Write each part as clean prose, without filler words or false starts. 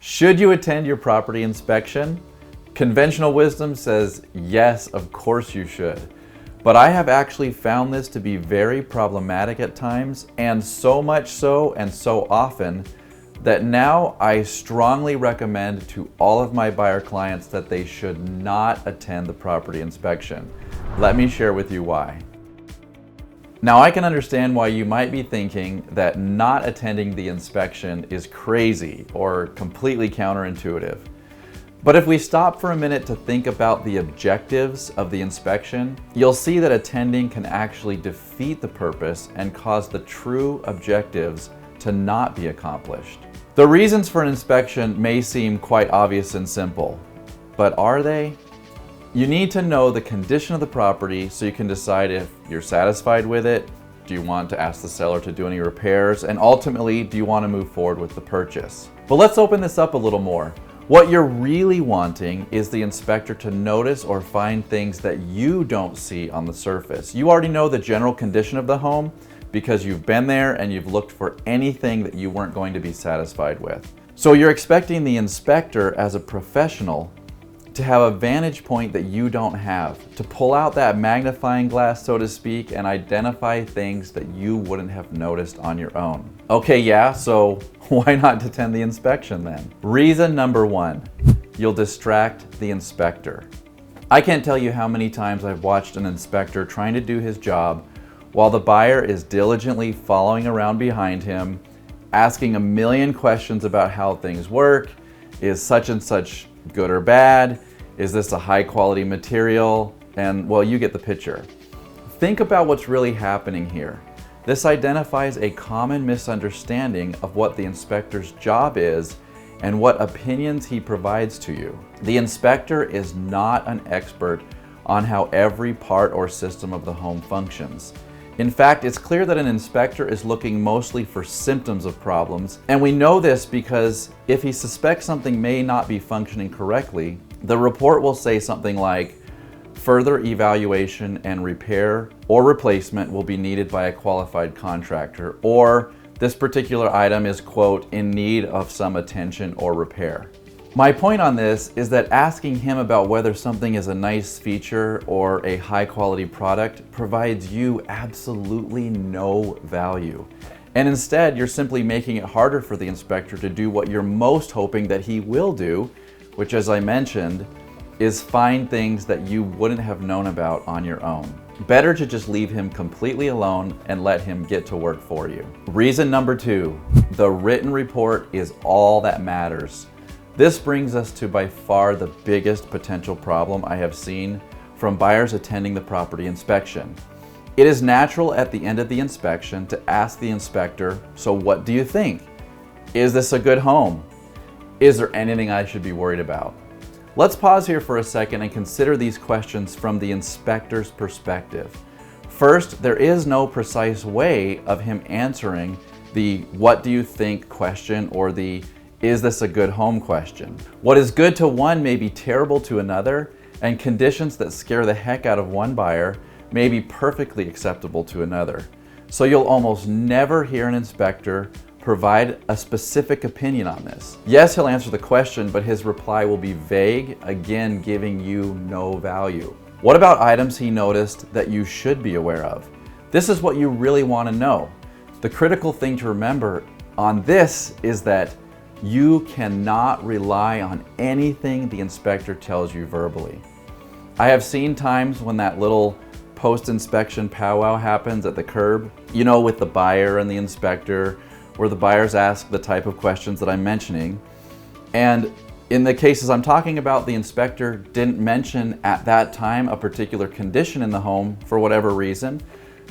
Should you attend your property inspection? Conventional wisdom says yes, of course you should. But I have actually found this to be very problematic at times, and so much so and so often that now I strongly recommend to all of my buyer clients that they should not attend the property inspection. Let me share with you why. Now, I can understand why you might be thinking that not attending the inspection is crazy or completely counterintuitive. But if we stop for a minute to think about the objectives of the inspection, you'll see that attending can actually defeat the purpose and cause the true objectives to not be accomplished. The reasons for an inspection may seem quite obvious and simple, but are they? You need to know the condition of the property so you can decide if you're satisfied with it, do you want to ask the seller to do any repairs, and ultimately, do you want to move forward with the purchase? But let's open this up a little more. What you're really wanting is the inspector to notice or find things that you don't see on the surface. You already know the general condition of the home because you've been there and you've looked for anything that you weren't going to be satisfied with. So you're expecting the inspector as a professional to have a vantage point that you don't have, to pull out that magnifying glass, so to speak, and identify things that you wouldn't have noticed on your own. Okay, yeah, so why not attend the inspection then? Reason number one, you'll distract the inspector. I can't tell you how many times I've watched an inspector trying to do his job while the buyer is diligently following around behind him, asking a million questions about how things work. Is such and such good or bad? Is this a high quality material? And well, you get the picture. Think about what's really happening here. This identifies a common misunderstanding of what the inspector's job is and what opinions he provides to you. The inspector is not an expert on how every part or system of the home functions. In fact, it's clear that an inspector is looking mostly for symptoms of problems, and we know this because if he suspects something may not be functioning correctly, the report will say something like, further evaluation and repair or replacement will be needed by a qualified contractor, or this particular item is, quote, in need of some attention or repair. My point on this is that asking him about whether something is a nice feature or a high quality product provides you absolutely no value. And instead, you're simply making it harder for the inspector to do what you're most hoping that he will do, which, as I mentioned, is find things that you wouldn't have known about on your own. Better to just leave him completely alone and let him get to work for you. Reason number two, the written report is all that matters. This brings us to by far the biggest potential problem I have seen from buyers attending the property inspection. It is natural at the end of the inspection to ask the inspector, so what do you think? Is this a good home? Is there anything I should be worried about? Let's pause here for a second and consider these questions from the inspector's perspective. First, there is no precise way of him answering the what do you think question or the is this a good home question. What is good to one may be terrible to another, and conditions that scare the heck out of one buyer may be perfectly acceptable to another. So you'll almost never hear an inspector provide a specific opinion on this. Yes, he'll answer the question, but his reply will be vague, again giving you no value. What about items he noticed that you should be aware of? This is what you really want to know. The critical thing to remember on this is that you cannot rely on anything the inspector tells you verbally. I have seen times when that little post-inspection powwow happens at the curb, you know, with the buyer and the inspector, where the buyers ask the type of questions that I'm mentioning. And in the cases I'm talking about, the inspector didn't mention at that time a particular condition in the home for whatever reason,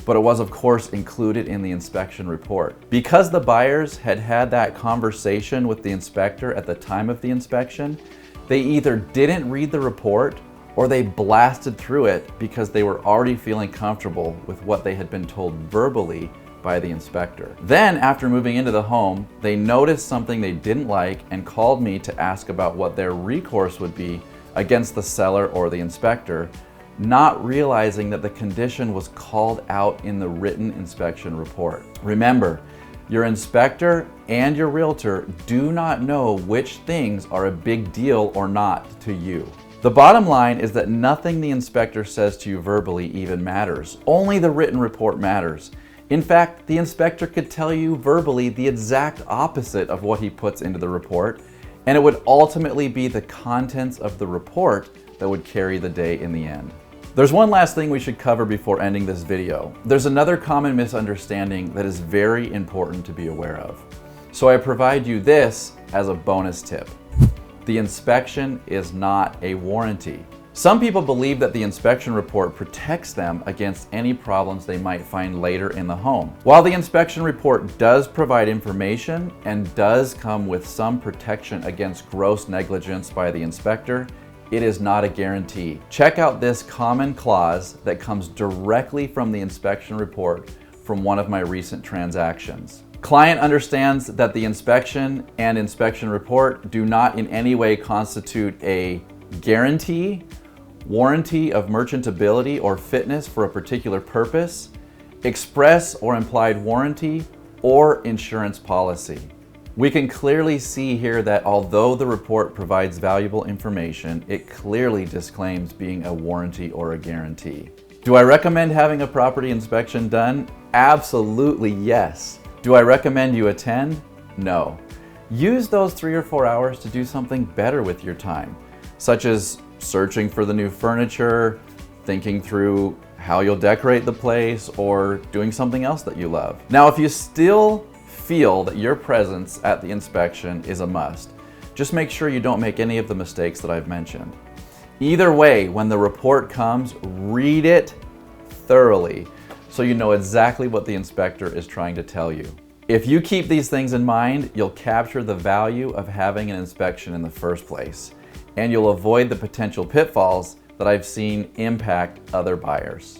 but it was of course included in the inspection report. Because the buyers had had that conversation with the inspector at the time of the inspection, they either didn't read the report or they blasted through it because they were already feeling comfortable with what they had been told verbally by the inspector. Then, after moving into the home, they noticed something they didn't like and called me to ask about what their recourse would be against the seller or the inspector, not realizing that the condition was called out in the written inspection report. Remember, Your inspector and your realtor do not know which things are a big deal or not to you. The bottom line is that nothing the inspector says to you verbally even matters. Only the written report matters. In fact, the inspector could tell you verbally the exact opposite of what he puts into the report, and it would ultimately be the contents of the report that would carry the day in the end. There's one last thing we should cover before ending this video. There's another common misunderstanding that is very important to be aware of. So I provide you this as a bonus tip. The inspection is not a warranty. Some people believe that the inspection report protects them against any problems they might find later in the home. While the inspection report does provide information and does come with some protection against gross negligence by the inspector, it is not a guarantee. Check out this common clause that comes directly from the inspection report from one of my recent transactions. Client understands that the inspection and inspection report do not in any way constitute a guarantee, warranty of merchantability or fitness for a particular purpose, express or implied warranty, or insurance policy. We can clearly see here that although the report provides valuable information, it clearly disclaims being a warranty or a guarantee. Do I recommend having a property inspection done? Absolutely yes. Do I recommend you attend? No. Use those 3 or 4 hours to do something better with your time, such as searching for the new furniture, thinking through how you'll decorate the place, or doing something else that you love. Now, if you still feel that your presence at the inspection is a must, just make sure you don't make any of the mistakes that I've mentioned. Either way, when the report comes, read it thoroughly so you know exactly what the inspector is trying to tell you. If you keep these things in mind, you'll capture the value of having an inspection in the first place, and you'll avoid the potential pitfalls that I've seen impact other buyers.